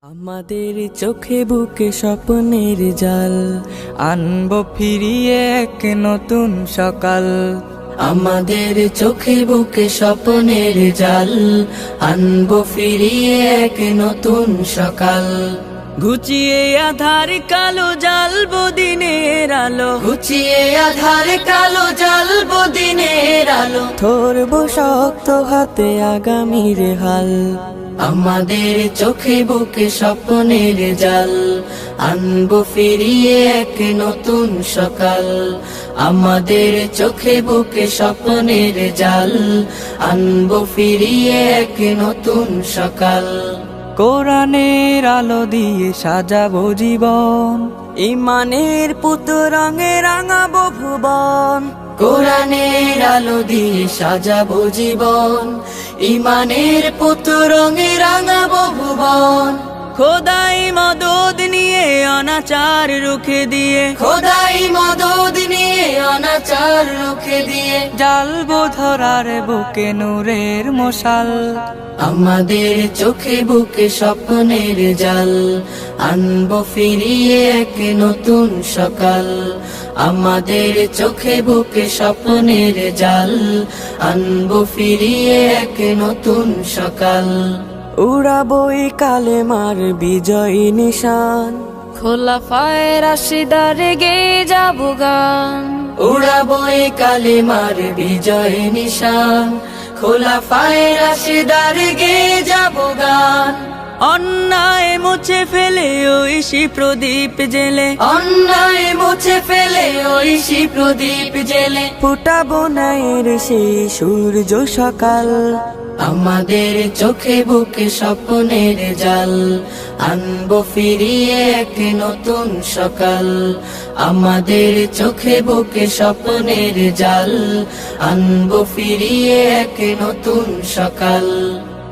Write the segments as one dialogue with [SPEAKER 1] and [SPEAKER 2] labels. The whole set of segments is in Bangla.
[SPEAKER 1] আমাদের চোখে বুকে স্বপ্নের জাল, আনবো ফিরিয়ে এক নতুন সকাল। আমাদের চোখে বুকে স্বপ্নের জাল, আনবো ফিরিয়ে এক নতুন সকাল। ঘুচিয়ে আধার কালো জ্বালবো দিনের আলো, ঘুচিয়ে আধার কালো জ্বালবো দিনের আলো। ধরবো শক্ত হাতে আগামীর হাল। আমাদের চোখে বুকে স্বপ্নের জাল, আনবো ফিরিয়ে এক নতুন সকাল। আমাদের চোখে বুকে স্বপ্নের জাল, আনবো ফিরিয়ে এক নতুন সকাল। কোরআনের আলো দিয়ে সাজাবো জীবন, ইমানের পুত রঙে রাঙাবো ভুবন। কোরআনের আলো দিয়ে সাজাবো জীবন, ইমানের পুত রঙে রাঙাবো ভুবন। খোদাই মদদ নিয়ে অনাচার রুখে দিয়ে, খোদাই মদদ নিয়ে অনাচার রুখে দিয়ে। জ্বালবো ধরার বুকে নূরের মশাল। আমাদের চোখে বুকে স্বপ্নের জাল, আনবো ফিরিয়ে এক নতুন সকাল। আমাদের চোখে বুকে স্বপ্নের জাল, আনবো ফিরিয়ে এক নতুন সকাল। উড়াবো এই কালেমার বিজয় নিশান, খোলাফায়ে রাশিদার গেয়ে যাবো গান। উড়াবো এই কালেমার বিজয় নিশান, খোলাফায়ে রাশিদার গেয়ে যাবো গান। অন্যায় মুছে ফেলে ঐশী প্রদীপ জেলে, অন্যায় মুছে ফেলে ঐশী প্রদীপ জেলে। ফুটাবো ন্যায়ের সেই সূর্য সকাল। আমাদের চোখে বুকে স্বপ্নের জাল, আনবো ফিরিয়ে এক নতুন সকাল। আমাদের চোখে বুকে স্বপ্নের জাল, আনবো ফিরিয়ে এক নতুন সকাল।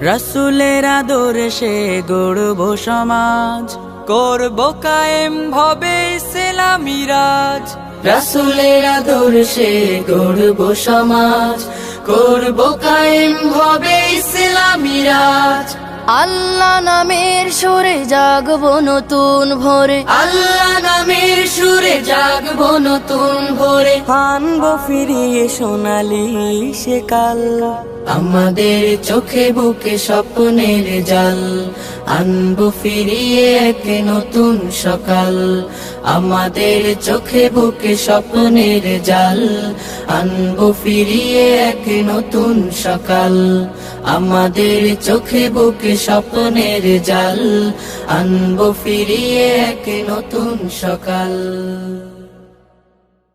[SPEAKER 1] রাসূলের আদর্শে গড়বো সমাজ, করবো কায়েম ভবে ইসলামী রাজ। রাসূলের আদর্শে গড়বো সমাজ, করবো কায়েম ভবে ইসলামী রাজ।
[SPEAKER 2] আল্লাহ নামের সুরে জাগবো নতুন ভোরে,
[SPEAKER 1] আল্লাহ নামের সুরে জাগবো নতুন ভোরে। আনবো ফিরিয়ে সোনালি সে কাল। আমাদের চোখে বুকে স্বপ্নের জাল, আনবো ফিরিয়ে এক নতুন সকাল। আমাদের চোখে বুকে স্বপ্নের জাল, আনবো ফিরিয়ে এক নতুন সকাল। আমাদের চোখে বুকে স্বপ্নের জাল, আনবো ফিরিয়ে এক নতুন সকাল।